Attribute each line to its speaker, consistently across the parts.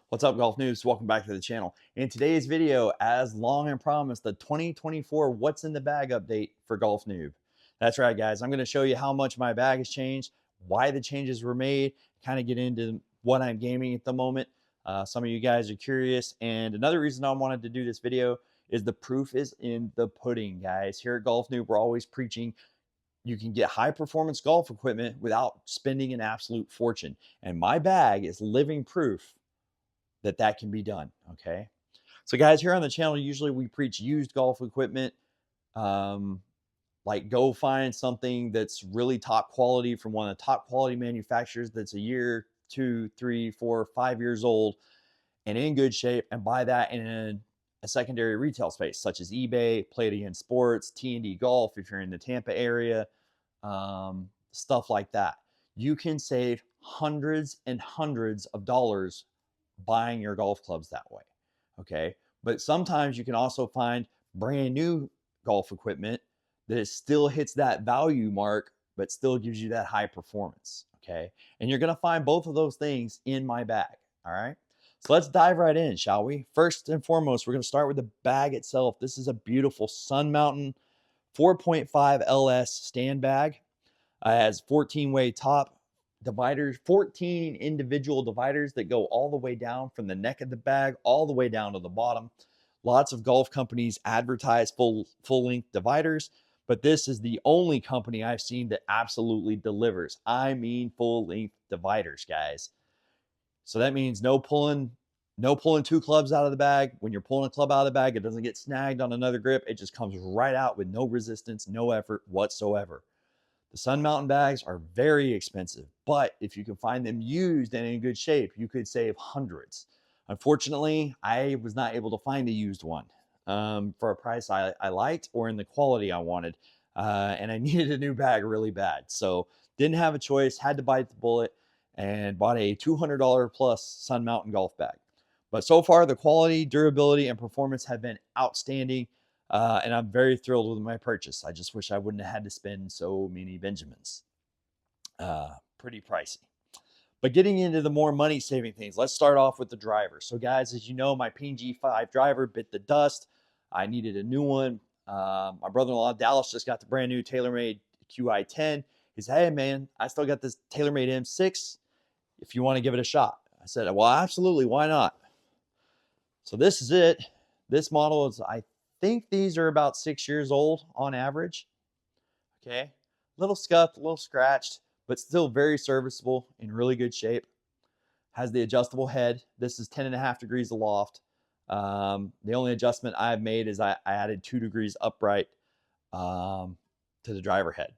Speaker 1: What's up, golf noobs? Welcome back to the channel. In today's video, as long and promised, the 2024 What's in the Bag update for Golf Noob. That's right, guys. I'm going to show you how much my bag has changed, why the changes were made, kind of get into what I'm gaming at the moment. Some of you guys are curious. And another reason I wanted to do this video is the proof is in the pudding, guys. Here at Golf Noob, we're always preaching you can get high performance golf equipment without spending an absolute fortune. And my bag is living proof that that can be done. Okay. So, guys, here on the channel, usually we preach used golf equipment. Um, like go find something that's really top quality from one of the top quality manufacturers that's a year, 2, 3, 4, 5 years old and in good shape, and buy that in a secondary retail space such as eBay, Play It Again Sports, T&D Golf if you're in the Tampa area, stuff like that. You can save hundreds and hundreds of dollars buying your golf clubs that way. Okay. But sometimes you can also find brand new golf equipment that it still hits that value mark, but still gives you that high performance. Okay. And you're going to find both of those things in my bag. All right. So let's dive right in, shall we? First and foremost, we're going to start with the bag itself. This is a beautiful Sun Mountain 4.5 LS stand bag. It has 14-way top dividers, 14 individual dividers that go all the way down from the neck of the bag all the way down to the bottom. Lots of golf companies advertise full-length dividers, but this is the only company I've seen that absolutely delivers. I mean full-length dividers, guys. So that means no pulling two clubs out of the bag. When you're pulling a club out of the bag, it doesn't get snagged on another grip. It just comes right out with no resistance, no effort whatsoever. The Sun Mountain bags are very expensive, but if you can find them used and in good shape, you could save hundreds. Unfortunately, I was not able to find a used one for a price I liked or in the quality I wanted. And I needed a new bag really bad. So didn't have a choice, had to bite the bullet and bought a $200 plus Sun Mountain golf bag. But so far, the quality, durability, and performance have been outstanding. And I'm very thrilled with my purchase. I just wish I wouldn't have had to spend so many Benjamins. Pretty pricey. But getting into the more money saving things, let's start off with the driver. So, guys, as you know, my PNG5 driver bit the dust. I needed a new one. My brother-in-law, Dallas, just got the brand new TaylorMade QI10. He said, hey, man, I still got this TaylorMade M6 if you want to give it a shot. I said, well, absolutely. Why not? So this is it. This model is, I think these are about 6 years old on average. Okay. A little scuffed, a little scratched, but still very serviceable, in really good shape. Has the adjustable head. This is 10.5 degrees aloft. The only adjustment I've made is I added 2 degrees upright to the driver head.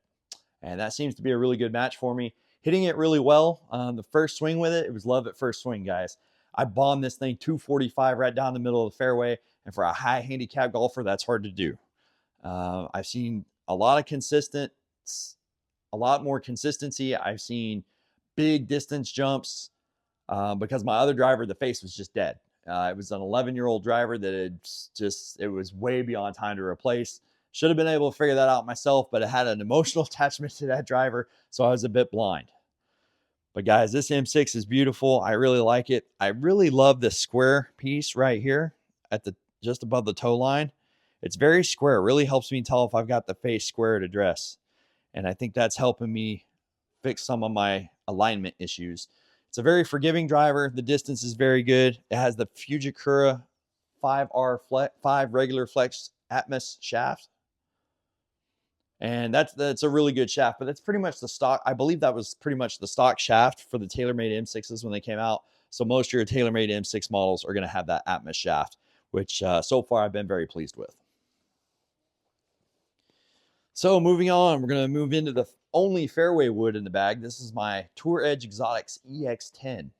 Speaker 1: And that seems to be a really good match for me. Hitting it really well. The first swing with it, it was love at first swing, guys. I bombed this thing 245 right down the middle of the fairway. And for a high handicap golfer, that's hard to do. I've seen a lot more consistency. I've seen big distance jumps because my other driver, the face was just dead. It was an 11-year-old driver that it was way beyond time to replace. Should have been able to figure that out myself, but it had an emotional attachment to that driver, so I was a bit blind. But guys, this M6 is beautiful. I really like it. I really love the square piece right here at the just above the toe line. It's very square. It really helps me tell if I've got the face square to dress. And I think that's helping me fix some of my alignment issues. It's a very forgiving driver. The distance is very good. It has the Fujikura 5 regular flex Atmos shaft. And that's a really good shaft, but that's pretty much the stock. I believe that was pretty much the stock shaft for the TaylorMade M6s when they came out. So most of your TaylorMade M6 models are going to have that Atmos shaft, which so far I've been very pleased with. So moving on, we're going to move into the only fairway wood in the bag. This is my Tour Edge Exotics EX10.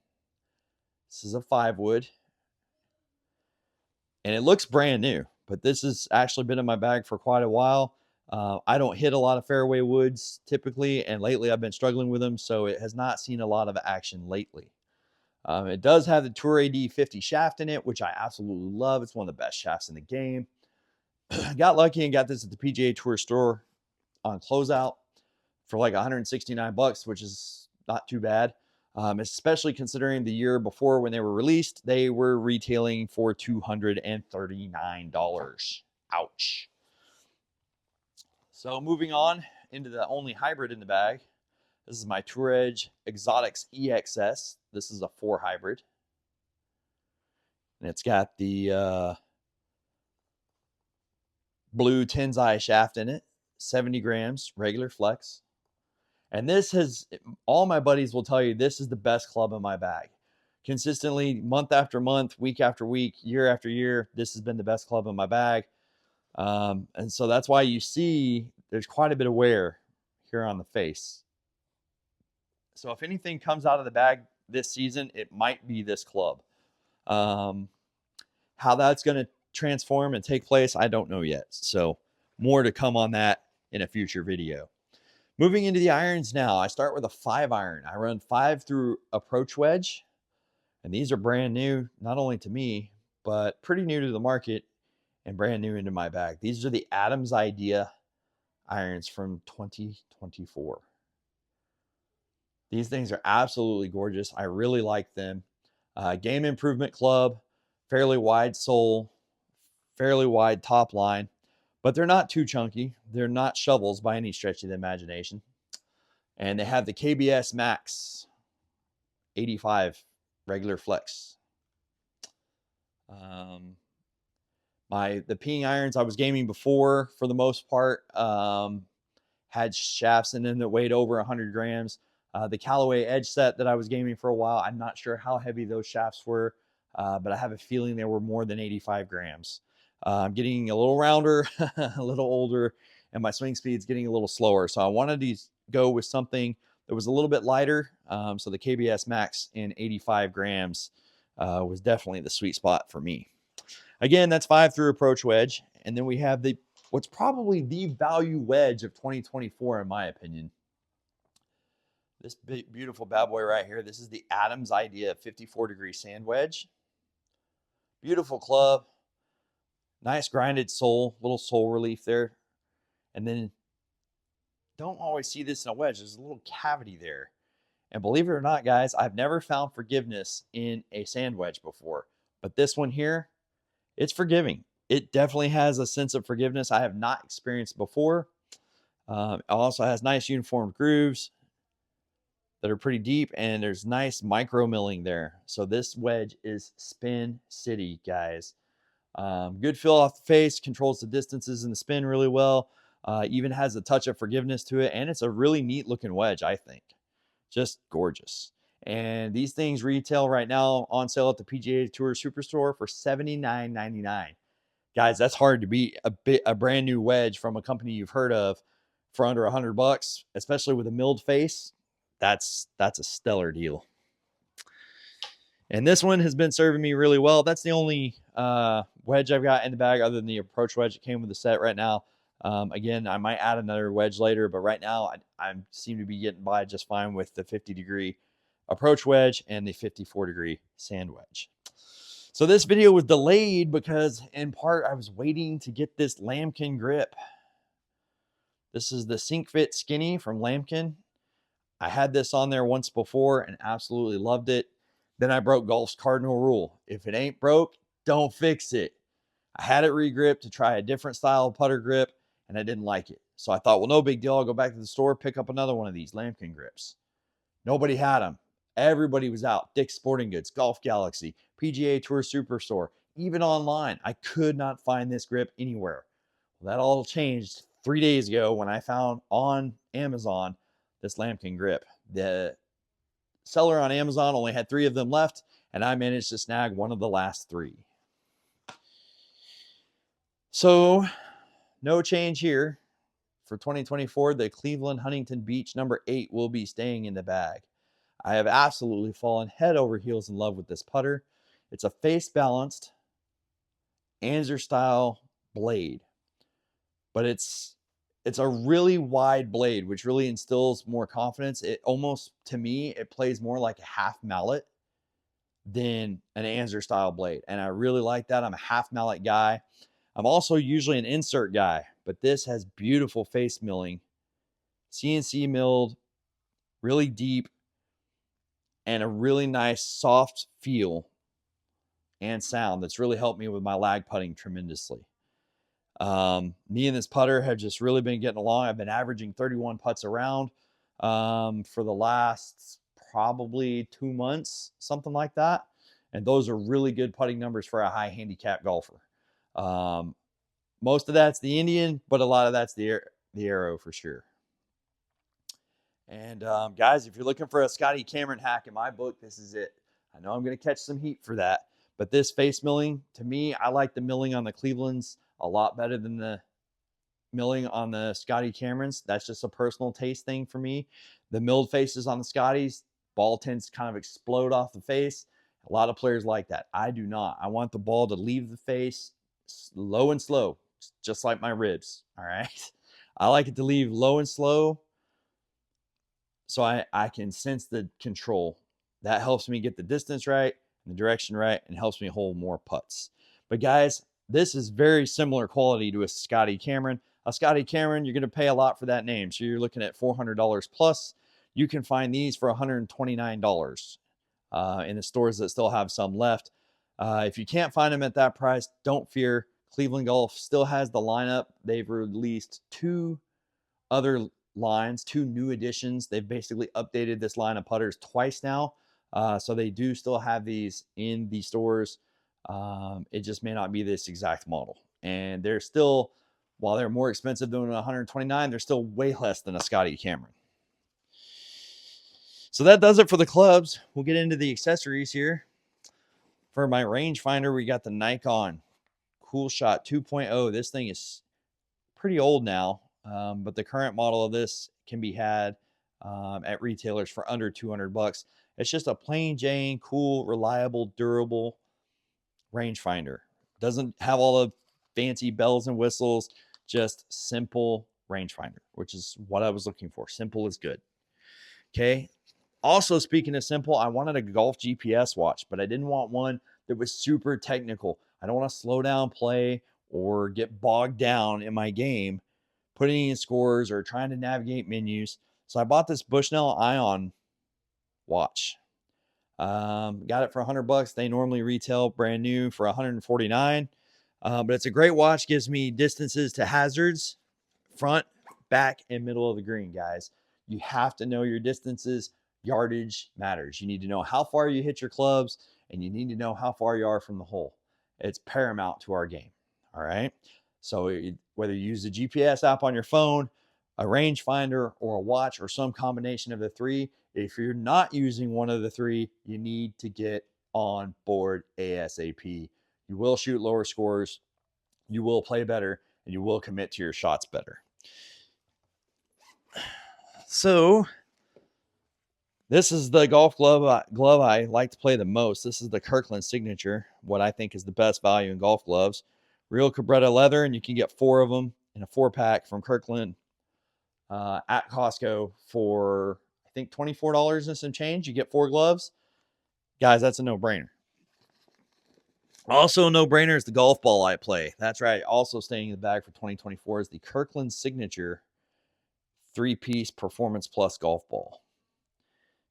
Speaker 1: This is a 5 wood. And it looks brand new, but this has actually been in my bag for quite a while. I don't hit a lot of fairway woods typically, and lately I've been struggling with them, so it has not seen a lot of action lately. It does have the Tour AD 50 shaft in it, which I absolutely love. It's one of the best shafts in the game. Got lucky and got this at the PGA Tour store on closeout for like 169 bucks, which is not too bad. especially considering the year before when they were released, they were retailing for $239. Ouch. So moving on into the only hybrid in the bag. This is my Tour Edge Exotics EXS. This is a 4 hybrid. And it's got the blue Tensai shaft in it, 70 grams, regular flex. And this has, all my buddies will tell you, this is the best club in my bag. Consistently, month after month, week after week, year after year, this has been the best club in my bag. And so that's why you see there's quite a bit of wear here on the face. So if anything comes out of the bag this season, it might be this club. How that's going to transform and take place, I don't know yet. So more to come on that in a future video. Moving into the irons now, I start with a 5 iron. I run 5 through approach wedge, and these are brand new, not only to me, but pretty new to the market and brand new into my bag. These are the Adams Idea irons from 2024. These things are absolutely gorgeous. I really like them. Game Improvement Club, fairly wide sole, fairly wide top line, but they're not too chunky. They're not shovels by any stretch of the imagination. And they have the KBS Max 85 regular flex. The ping irons I was gaming before, for the most part, had shafts in them that weighed over 100 grams. The Callaway Edge set that I was gaming for a while, I'm not sure how heavy those shafts were, but I have a feeling they were more than 85 grams. I'm getting a little rounder, a little older, and my swing speed's getting a little slower. So I wanted to go with something that was a little bit lighter. So the KBS Max in 85 grams was definitely the sweet spot for me. Again, that's 5 through approach wedge. And then we have what's probably the value wedge of 2024, in my opinion. This beautiful bad boy right here. This is the Adams Idea 54-degree sand wedge. Beautiful club. Nice grinded sole, little sole relief there. And then don't always see this in a wedge. There's a little cavity there. And believe it or not, guys, I've never found forgiveness in a sand wedge before. But this one here, it's forgiving. It definitely has a sense of forgiveness I have not experienced before. It also has nice uniform grooves that are pretty deep, and there's nice micro milling there. So this wedge is spin city, guys. Good feel off the face, controls the distances in the spin really well. Even has a touch of forgiveness to it, and it's a really neat looking wedge, I think. Just gorgeous. And these things retail right now on sale at the PGA Tour Superstore for $79.99. Guys, that's hard to beat. A brand new wedge from a company you've heard of for under $100, especially with a milled face. That's a stellar deal. And this one has been serving me really well. That's the only wedge I've got in the bag other than the approach wedge that came with the set right now. Again, I might add another wedge later, but right now I seem to be getting by just fine with the 50-degree approach wedge and the 54-degree sand wedge. So this video was delayed because in part I was waiting to get this Lambkin grip. This is the Sink Fit Skinny from Lambkin. I had this on there once before and absolutely loved it. Then I broke golf's cardinal rule. If it ain't broke, don't fix it. I had it re-gripped to try a different style of putter grip, and I didn't like it. So I thought, well, no big deal. I'll go back to the store, pick up another one of these Lambkin grips. Nobody had them. Everybody was out. Dick's Sporting Goods, Golf Galaxy, PGA Tour Superstore, even online. I could not find this grip anywhere. Well, that all changed 3 days ago when I found on Amazon this Lambkin grip. The seller on Amazon only had 3 of them left, and I managed to snag one of the last 3. So no change here. For 2024, the Cleveland Huntington Beach number 8 will be staying in the bag. I have absolutely fallen head over heels in love with this putter. It's a face-balanced Anser style blade, but it's a really wide blade, which really instills more confidence. It almost, to me, it plays more like a half mallet than an Anser style blade. And I really like that. I'm a half mallet guy. I'm also usually an insert guy, but this has beautiful face milling, CNC milled, really deep, and a really nice soft feel and sound that's really helped me with my lag putting tremendously. Me and this putter have just really been getting along. I've been averaging 31 putts around for the last probably 2 months, something like that. And those are really good putting numbers for a high handicap golfer. Most of that's the Indian, but a lot of that's the Arrow for sure. And guys, if you're looking for a Scotty Cameron hack in my book, this is it. I know I'm going to catch some heat for that, but this face milling, to me, I like the milling on the Clevelands a lot better than the milling on the Scotty Camerons. That's just a personal taste thing for me. The milled faces on the Scotties, ball tends to kind of explode off the face. A lot of players like that. I do not. I want the ball to leave the face low and slow, just like my ribs. All right. I like it to leave low and slow so I can sense the control. That helps me get the distance right and the direction right and helps me hold more putts. But guys, this is very similar quality to a Scotty Cameron. A Scotty Cameron, you're going to pay a lot for that name. So you're looking at $400 plus. You can find these for $129 in the stores that still have some left. If you can't find them at that price, don't fear. Cleveland Golf still has the lineup. They've released 2 other lines, 2 new additions. They've basically updated this line of putters twice now. So they do still have these in the stores. It just may not be this exact model. And they're still, while they're more expensive than 129, they're still way less than a Scotty Cameron. So that does it for the clubs. We'll get into the accessories here. For my rangefinder, we got the Nikon Cool Shot 2.0. This thing is pretty old now, but the current model of this can be had at retailers for under $200. It's just a plain Jane, cool, reliable, durable rangefinder. Doesn't have all the fancy bells and whistles, just simple rangefinder, which is what I was looking for. Simple is good. Okay. Also, speaking of simple, I wanted a golf GPS watch, but I didn't want one that was super technical. I don't want to slow down play or get bogged down in my game, putting in scores or trying to navigate menus. So I bought this Bushnell Ion watch. Got it for $100. They normally retail brand new for $149. But it's a great watch. Gives me distances to hazards, front, back, and middle of the green, guys. You have to know your distances. Yardage matters. You need to know how far you hit your clubs, and you need to know how far you are from the hole. It's paramount to our game. All right. So whether you use the GPS app on your phone, a rangefinder, or a watch, or some combination of the 3, if you're not using one of the 3, you need to get on board ASAP. You will shoot lower scores, you will play better, and you will commit to your shots better. So this is the golf glove I like to play the most. This is the Kirkland Signature, what I think is the best value in golf gloves. Real Cabretta leather, and you can get 4 of them in a 4-pack from Kirkland at Costco for, I think, $24 and some change. You get 4 gloves. Guys, that's a no-brainer. Also a no-brainer is the golf ball I play. That's right. Also staying in the bag for 2024 is the Kirkland Signature 3-piece Performance Plus golf ball.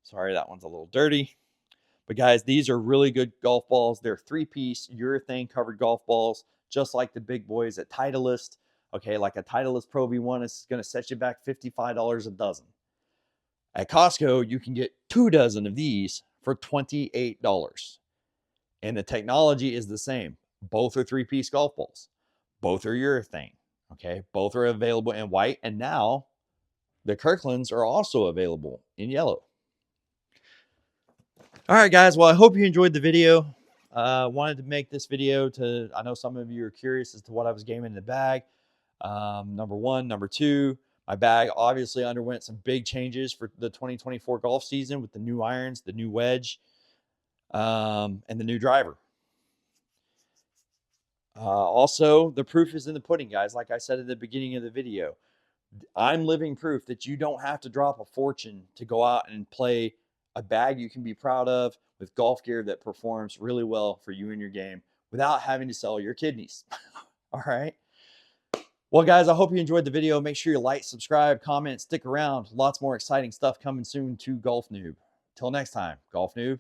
Speaker 1: Sorry, that one's a little dirty. But guys, these are really good golf balls. They're 3-piece urethane covered golf balls, just like the big boys at Titleist. Okay, like a Titleist Pro V1 is going to set you back $55 a dozen. At Costco, you can get 2 dozen of these for $28. And the technology is the same. Both are 3-piece golf balls. Both are urethane. Okay, both are available in white. And now the Kirklands are also available in yellow. All right, guys. Well, I hope you enjoyed the video. Wanted to make this video I know some of you are curious as to what I was gaming in the bag. Number 1, number 2, my bag obviously underwent some big changes for the 2024 golf season with the new irons, the new wedge, and the new driver. Also, the proof is in the pudding, guys. Like I said at the beginning of the video, I'm living proof that you don't have to drop a fortune to go out and play a bag you can be proud of with golf gear that performs really well for you and your game without having to sell your kidneys. All right. Well, guys, I hope you enjoyed the video. Make sure you like, subscribe, comment, stick around. Lots more exciting stuff coming soon to Golf Noob. Till next time, Golf Noob